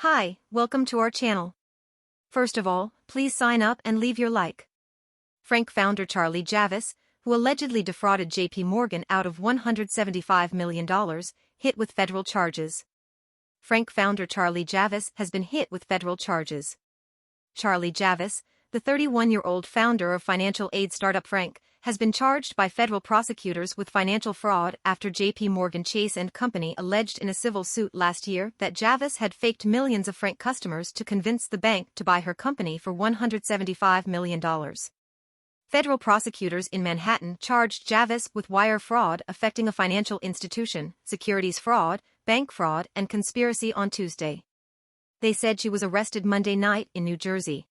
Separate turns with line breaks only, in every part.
Hi, welcome to our channel. First of all, please sign up and leave your like. Frank founder Charlie Javice, who allegedly defrauded JPMorgan out of $175 million, hit with federal charges. Frank founder Charlie Javice has been hit with federal charges. Charlie Javice, the 31-year-old founder of financial aid startup Frank, has been charged by federal prosecutors with financial fraud after JPMorgan Chase & Company alleged in a civil suit last year that Javice had faked millions of Frank customers to convince the bank to buy her company for $175 million. Federal prosecutors in Manhattan charged Javice with wire fraud affecting a financial institution, securities fraud, bank fraud, and conspiracy on Tuesday. They said she was arrested Monday night in New Jersey.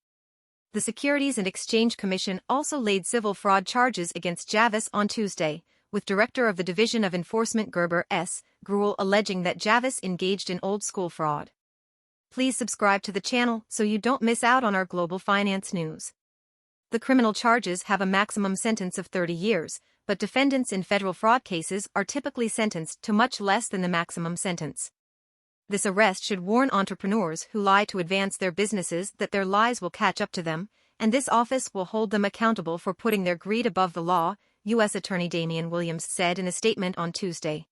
The Securities and Exchange Commission also laid civil fraud charges against Javice on Tuesday, with Director of the Division of Enforcement Gerber S. Gruel alleging that Javice engaged in old-school fraud. Please subscribe to the channel so you don't miss out on our global finance news. The criminal charges have a maximum sentence of 30 years, but defendants in federal fraud cases are typically sentenced to much less than the maximum sentence. This arrest should warn entrepreneurs who lie to advance their businesses that their lies will catch up to them, and this office will hold them accountable for putting their greed above the law, U.S. Attorney Damian Williams said in a statement on Tuesday.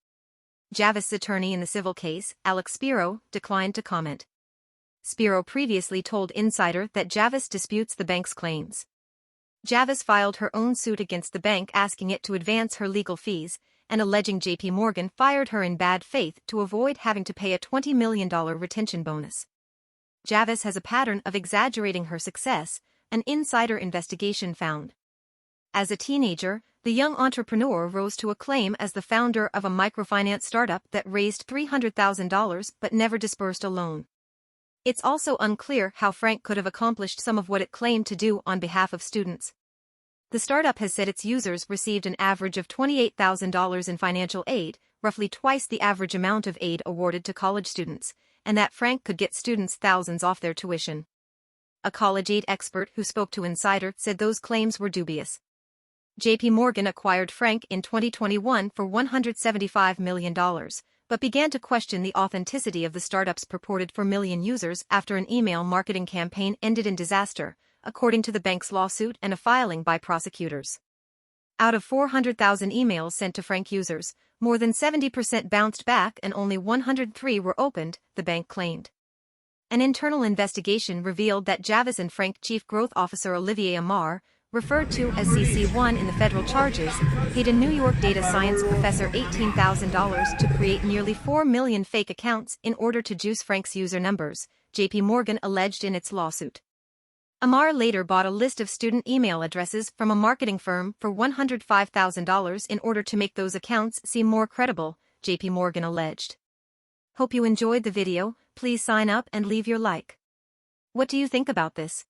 Javice's attorney in the civil case, Alex Spiro, declined to comment. Spiro previously told Insider that Javice disputes the bank's claims. Javice filed her own suit against the bank asking it to advance her legal fees, and alleging JPMorgan fired her in bad faith to avoid having to pay a $20 million retention bonus. Javice has a pattern of exaggerating her success, an insider investigation found. As a teenager, the young entrepreneur rose to acclaim as the founder of a microfinance startup that raised $300,000 but never disbursed a loan. It's also unclear how Frank could have accomplished some of what it claimed to do on behalf of students. The startup has said its users received an average of $28,000 in financial aid, roughly twice the average amount of aid awarded to college students, and that Frank could get students thousands off their tuition. A college aid expert who spoke to Insider said those claims were dubious. JPMorgan acquired Frank in 2021 for $175 million, but began to question the authenticity of the startup's purported 4 million users after an email marketing campaign ended in disaster, according to the bank's lawsuit and a filing by prosecutors. Out of 400,000 emails sent to Frank users, more than 70% bounced back and only 103 were opened, the bank claimed. An internal investigation revealed that Javice and Frank Chief Growth Officer Olivier Amar, referred to as CC1 in the federal charges, paid a New York data science professor $18,000 to create nearly 4 million fake accounts in order to juice Frank's user numbers, JPMorgan alleged in its lawsuit. Amar later bought a list of student email addresses from a marketing firm for $105,000 in order to make those accounts seem more credible, JPMorgan alleged. Hope you enjoyed the video, please sign up and leave your like. What do you think about this?